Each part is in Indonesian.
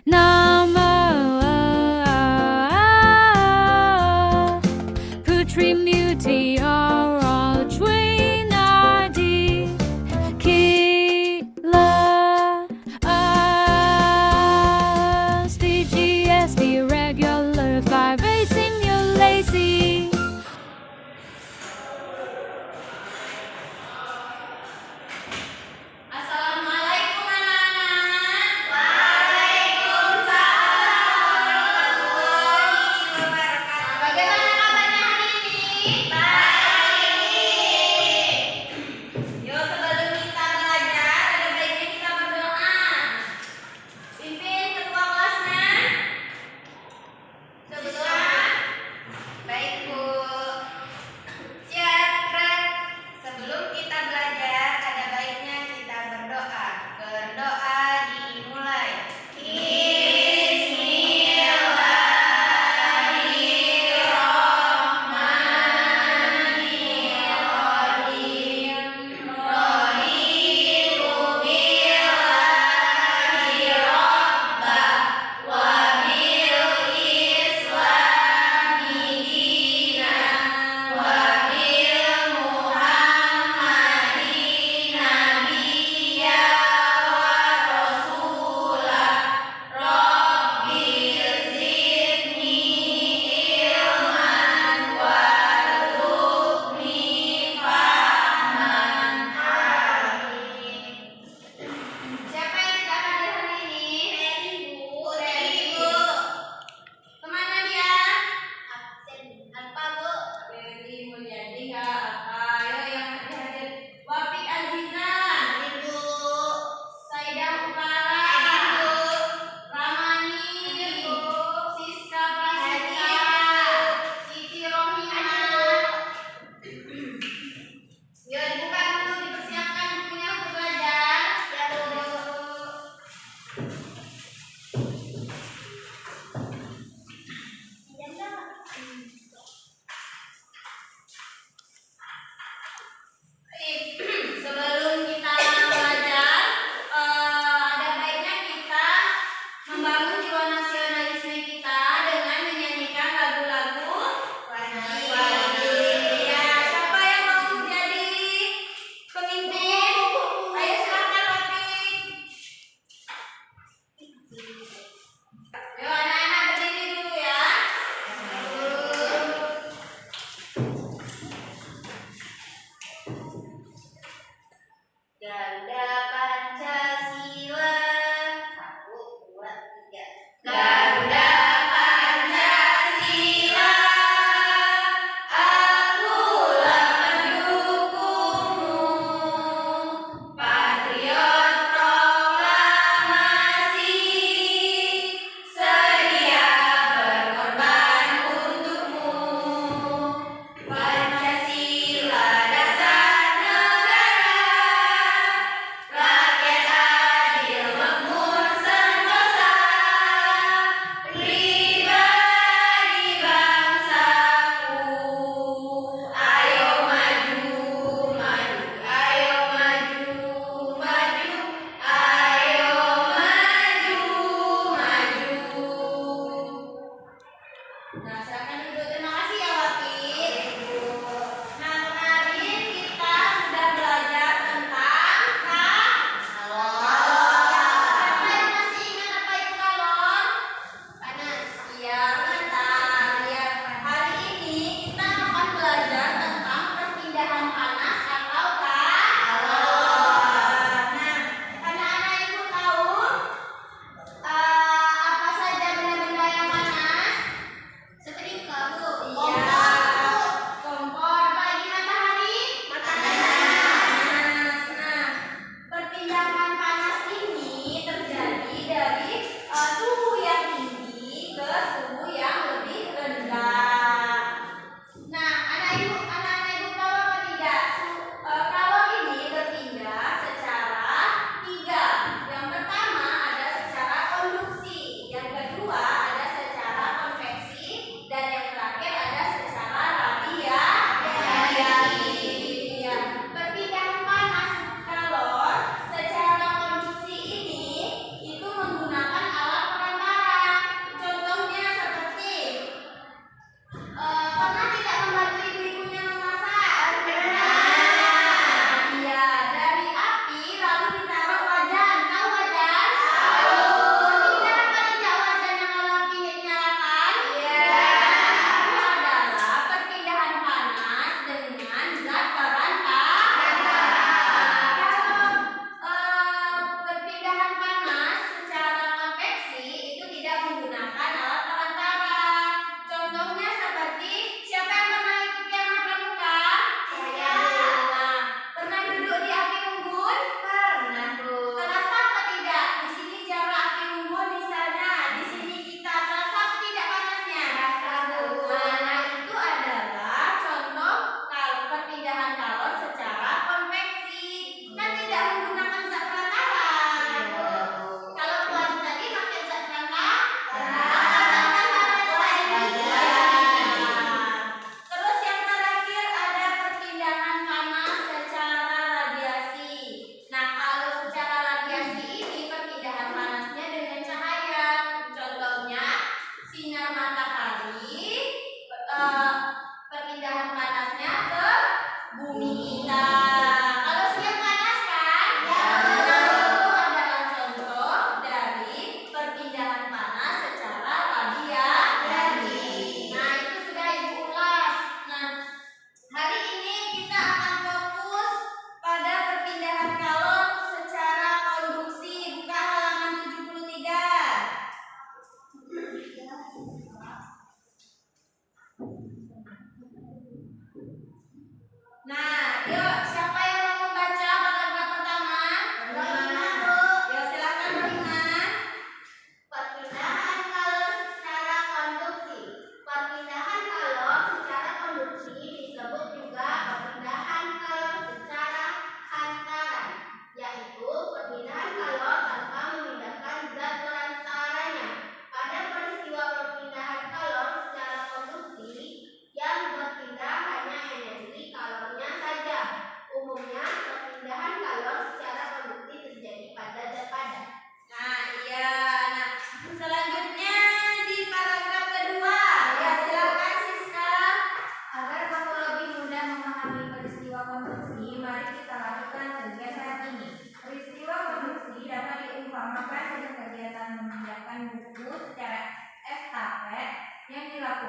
Nama Putri Mutiara Twinadi Kila SPGSD regular 5A simulacy. Assalamualaikum anak-anak. Waalaikumsalam.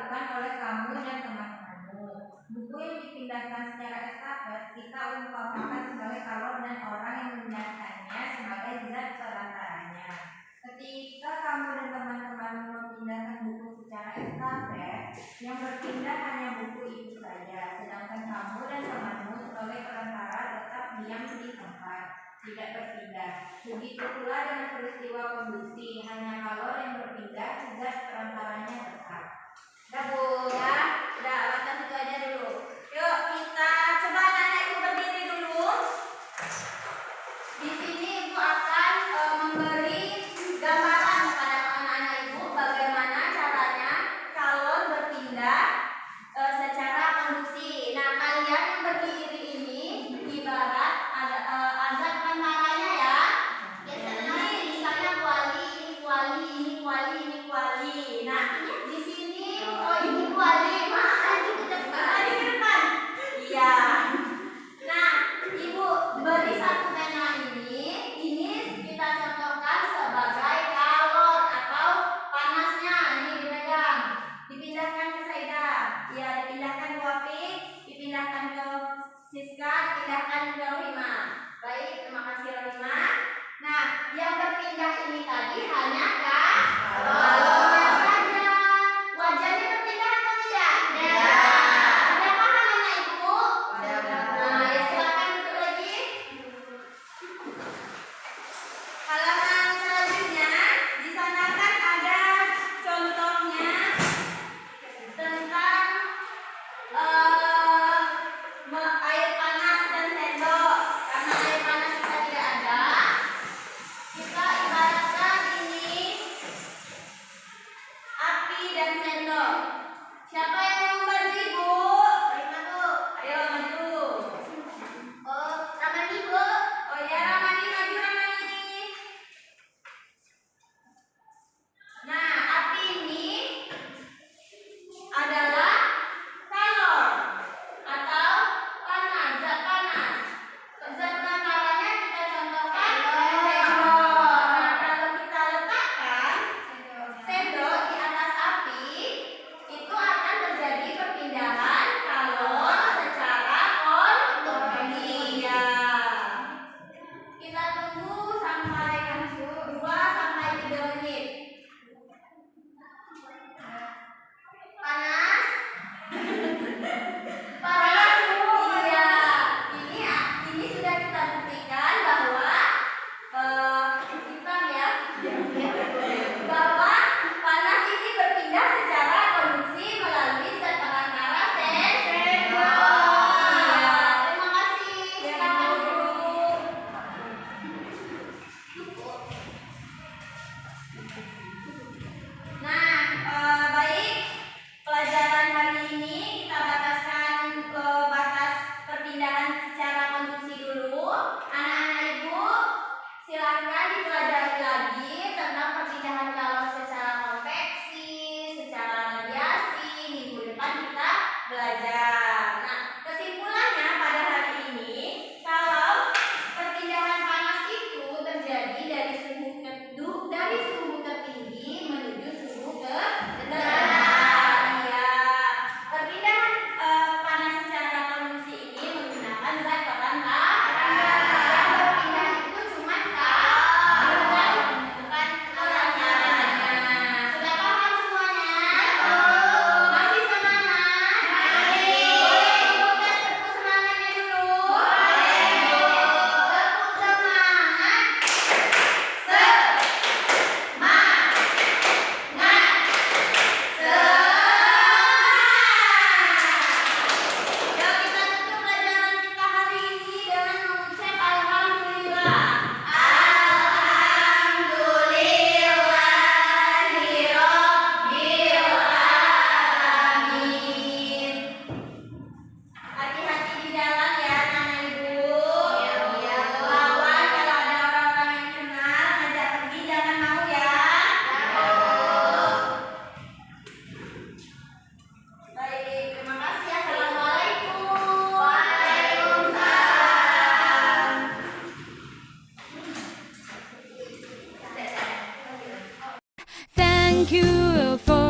dilakukan oleh kamu dan teman-temanmu. Buku yang dipindahkan secara estafet kita umpamakan sebagai kalor dan orang yang memindahkannya sebagai zat perantaranya. Ketika kamu dan teman-temanmu memindahkan buku secara estafet, yang berpindah hanya buku itu saja, sedangkan kamu dan temanmu sebagai perantara tetap diam di tempat, tidak berpindah. Begitu pula dengan peristiwa konduksi, hanya kalor yang berpindah, zat perantaranya tetap. Udah Bu, ya? Udah, batas itu aja dulu. Yuk kita coba anak-anak Ibu berdiri dulu. Di sini Ibu akan memberi gambaran kepada anak-anak Ibu bagaimana caranya kalor berpindah secara konduksi. Nah, kalian yang berdiri ini ibarat ada azat perantaranya ya. Ini misalnya kuali, ini kuali, ini kuali, ini kuali. Nah, di sini ini kuali, maju ke depan, ke depan. Iya. Nah, Ibu beri satu pena ini kita contohkan sebagai kalor atau panasnya. Ini dipegang, dipindahkan ke Saida, ya dipindahkan ke Wafik, dipindahkan ke Siska, dipindahkan ke Rohima. Baik, terima kasih Rohima. Nah, yang berpindah ini tadi hanya kalornya saja. Wajahnya berpindah atau tidak? Ya. Ada paham anak Ibu? Nah, ya silakan duduk lagi. Halaman selanjutnya, di sana kan ada contohnya tentang air panas dan sendok. Karena air panas kita tidak ada, kita ibaratkan ini api dan sendok. Siapa yang mau memberi Bu? Ayo maju. Oh, Ramani Bu. Oh ya, Ramani maju Ramani. Nah, api ini adalah kalor atau panas, zat panas. Zat perantaranya kita contohkan sendok. Nah, kalau kita letakkan sendok di atas api, itu akan terjadi perpindahan kalor secara konveksi. Ya. Kita tunggu sampai 2-3 menit. Panas? Panas. Iya. Ini sudah kita buktikan bahwa hitam ya. Bahwa panas ini berpindah secara konduksi melalui zat perantara sendok. Iya. Terima kasih. Silakan dulu. Nah, baik, pelajaran hari ini kita bataskan ke batas perpindahan secara konduksi dulu. Anak-anak Ibu, silakan dipelajari lagi tentang perpindahan kalor secara konveksi, secara radiasi. Minggu depan kita belajar. Nah, kesimpulannya pada hari ini, kalau perpindahan panas itu terjadi dari suhu tertinggi menuju suhu terendah. Iya. Perpindahan panas secara konduksi ini menggunakan zat perantara. Yang berpindah itu cuma kalor, bukan perantaranya. Sudah paham semuanya? Masih semangat? Boleh Ibu tes tepuk semangatnya dulu? Tepuk semangat. Yuk kita tutup pelajaran kita hari ini dengan mengucap alhamdulillah. Alhamdulillahirabbil alamin. Hati-hati di jalan ya anak Ibu. Lawan kalau ada orang-orang yang kenal ngajak pergi jangan mau ya. Baik, terima kasih. Assalamualaikum. Waalaikumsalam. Thank you for